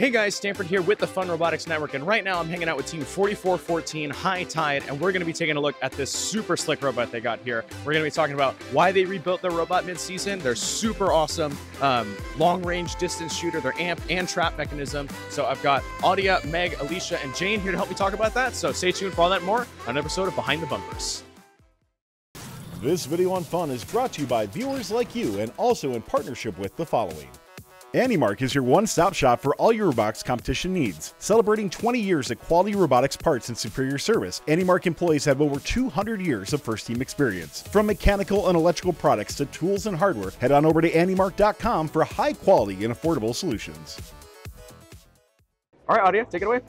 Hey guys, Stanford here with the Fun Robotics Network, and right now I'm hanging out with Team 4414 HighTide, and we're going to be taking a look at this super slick robot they got here. We're going to be talking about why they rebuilt their robot mid-season, their super awesome long-range distance shooter, their amp and trap mechanism. So I've got Audia, Meg, Alicia, and Jane here to help me talk about that, so stay tuned for all that and more on an episode of Behind the Bumpers. This video on fun is brought to you by viewers like you and also in partnership with the following. AndyMark is your one-stop shop for all your robotics competition needs. Celebrating 20 years of quality robotics parts and superior service, AndyMark employees have over 200 years of first-team experience. From mechanical and electrical products to tools and hardware, head on over to andymark.com for high-quality and affordable solutions. All right, Audia, take it away.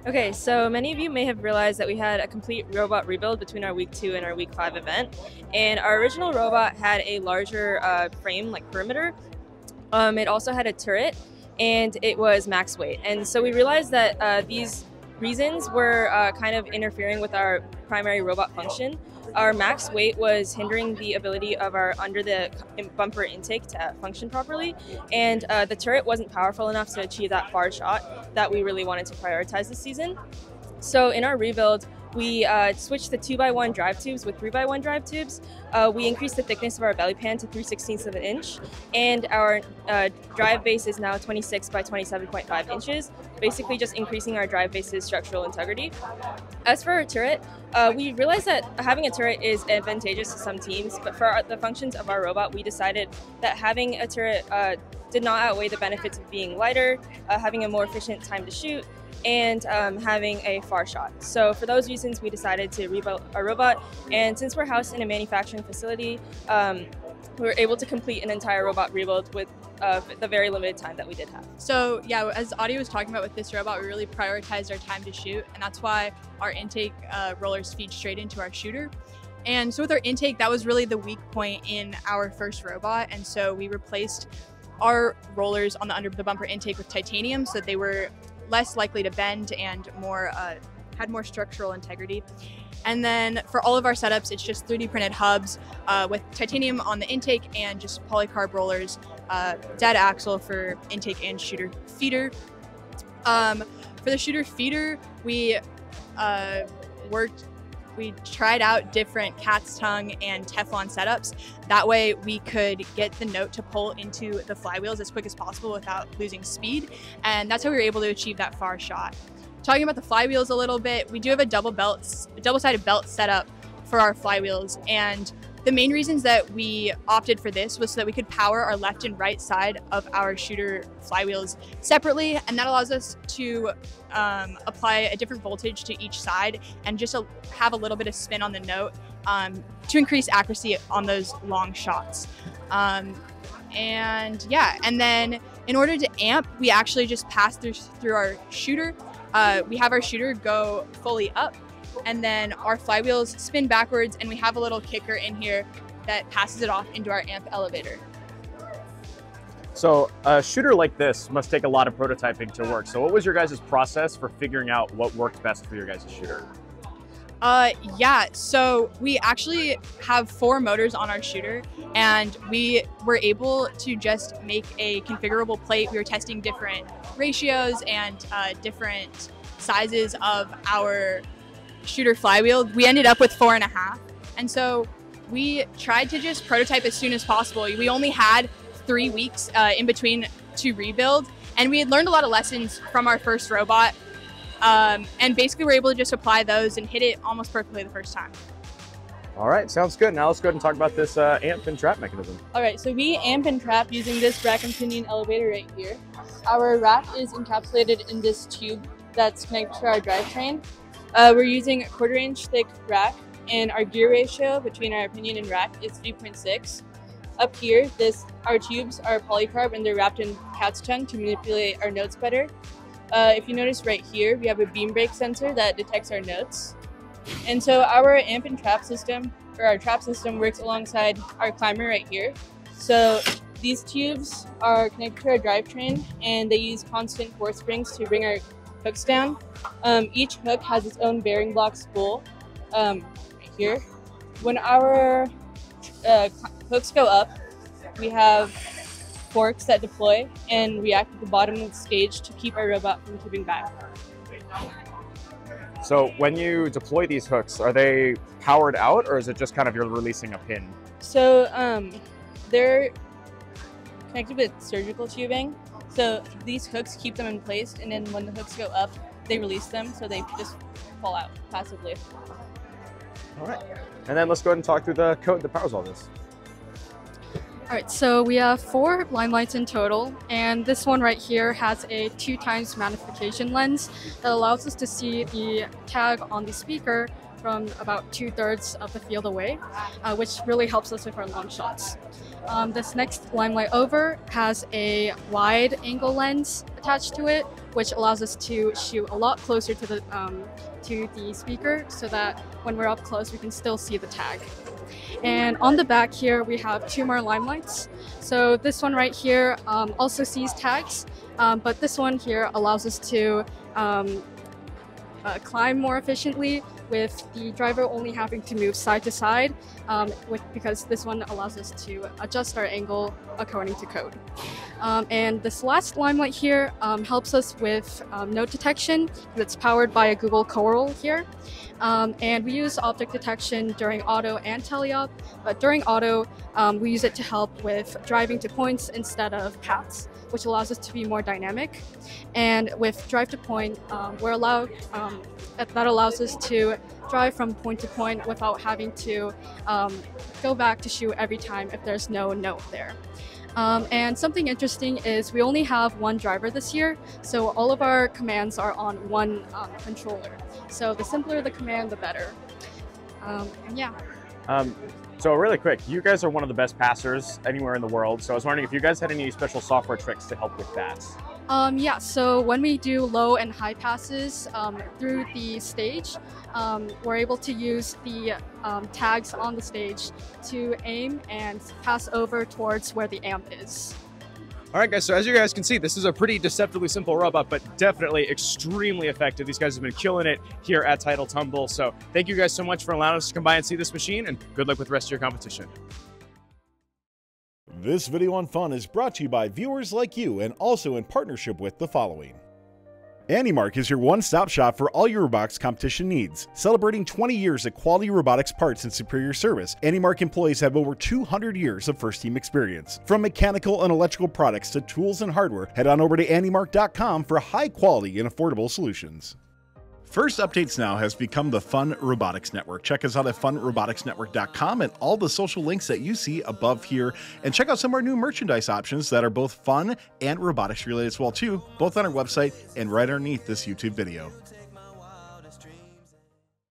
Okay, so many of you may have realized that we had a complete robot rebuild between our week 2 and our week 5 event. And our original robot had a larger frame, like perimeter. It also had a turret, and it was max weight. And so we realized that these reasons were kind of interfering with our primary robot function. Our max weight was hindering the ability of our under the bumper intake to function properly, and the turret wasn't powerful enough to achieve that far shot that we really wanted to prioritize this season. So in our rebuild, we switched the 2x1 drive tubes with 3x1 drive tubes. We increased the thickness of our belly pan to 3/16 of an inch, and our drive base is now 26 by 27.5 inches, basically just increasing our drive base's structural integrity. As for our turret, we realized that having a turret is advantageous to some teams, but for the functions of our robot, we decided that having a turret did not outweigh the benefits of being lighter, having a more efficient time to shoot, and having a far shot. So for those reasons, we decided to rebuild our robot, and since we're housed in a manufacturing facility, we were able to complete an entire robot rebuild with the very limited time that we did have. So yeah, as Audia was talking about with this robot, we really prioritized our time to shoot, and that's why our intake rollers feed straight into our shooter. And so with our intake, that was really the weak point in our first robot, and so we replaced our rollers on the under the bumper intake with titanium, so they were less likely to bend and more had more structural integrity. And then for all of our setups, it's just 3D printed hubs with titanium on the intake and just polycarb rollers, dead axle for intake and shooter feeder. For the shooter feeder, we tried out different cat's tongue and Teflon setups. That way we could get the note to pull into the flywheels as quick as possible without losing speed. And that's how we were able to achieve that far shot. Talking about the flywheels a little bit, we do have a double-sided belt setup for our flywheels. And the main reasons that we opted for this was so that we could power our left and right side of our shooter flywheels separately, and that allows us to apply a different voltage to each side and just have a little bit of spin on the note to increase accuracy on those long shots. And yeah, and then in order to amp, we actually just pass through our shooter. We have our shooter go fully up, and then our flywheels spin backwards, and we have a little kicker in here that passes it off into our amp elevator. So a shooter like this must take a lot of prototyping to work. So what was your guys' process for figuring out what worked best for your guys' shooter? Yeah, so we actually have 4 motors on our shooter, and we were able to just make a configurable plate. We were testing different ratios and different sizes of our shooter flywheel. We ended up with 4.5, and so we tried to just prototype as soon as possible. We only had 3 weeks in between to rebuild, and we had learned a lot of lessons from our first robot, and basically we're able to just apply those and hit it almost perfectly the first time. All right, sounds good. Now let's go ahead and talk about this amp and trap mechanism. All right, so we amp and trap using this rack and pinion elevator right here. Our rack is encapsulated in this tube that's connected to our drivetrain. We're using a 1/4 inch thick rack, and our gear ratio between our pinion and rack is 3.6. Up here, our tubes are polycarb, and they're wrapped in cat's tongue to manipulate our notes better. If you notice right here, we have a beam brake sensor that detects our notes. And so our amp and trap system, or our trap system, works alongside our climber right here. So these tubes are connected to our drivetrain, and they use constant force springs to bring our hooks down. Each hook has its own bearing block spool right here. When our hooks go up, we have forks that deploy and react at the bottom of the stage to keep our robot from tipping back. So when you deploy these hooks, are they powered out, or is it just kind of you're releasing a pin? So they're connected with surgical tubing. So these hooks keep them in place, and then when the hooks go up, they release them, so they just fall out passively. All right. And then let's go ahead and talk through the code that powers all this. All right, so we have 4 limelights in total, and this one right here has a 2x magnification lens that allows us to see the tag on the speaker from about 2/3 of the field away, which really helps us with our long shots. This next limelight over has a wide angle lens attached to it, which allows us to shoot a lot closer to the speaker so that when we're up close, we can still see the tag. And on the back here, we have 2 more limelights. So this one right here also sees tags, but this one here allows us to climb more efficiently, with the driver only having to move side to side, because this one allows us to adjust our angle according to code. And this last limelight here helps us with note detection. It's powered by a Google Coral here. And we use object detection during auto and teleop, but during auto, we use it to help with driving to points instead of paths, which allows us to be more dynamic. And with drive to point, that allows us to drive from point to point without having to go back to shoot every time if there's no note there. And something interesting is we only have 1 driver this year, so all of our commands are on 1 controller. So the simpler the command, the better. And yeah. So really quick, you guys are one of the best passers anywhere in the world. So I was wondering if you guys had any special software tricks to help with that. Yeah, so when we do low and high passes through the stage, we're able to use the tags on the stage to aim and pass over towards where the amp is. All right, guys, so as you guys can see, this is a pretty deceptively simple robot, but definitely extremely effective. These guys have been killing it here at Title Tumble. So thank you guys so much for allowing us to come by and see this machine, and good luck with the rest of your competition. This video on fun is brought to you by viewers like you and also in partnership with the following. AndyMark is your one-stop shop for all your robotics competition needs. Celebrating 20 years of quality robotics parts and superior service, AndyMark employees have over 200 years of first-team experience. From mechanical and electrical products to tools and hardware, head on over to andymark.com for high-quality and affordable solutions. First Updates Now has become the Fun Robotics Network. Check us out at funroboticsnetwork.com and all the social links that you see above here. And check out some of our new merchandise options that are both fun and robotics related as well too, both on our website and right underneath this YouTube video.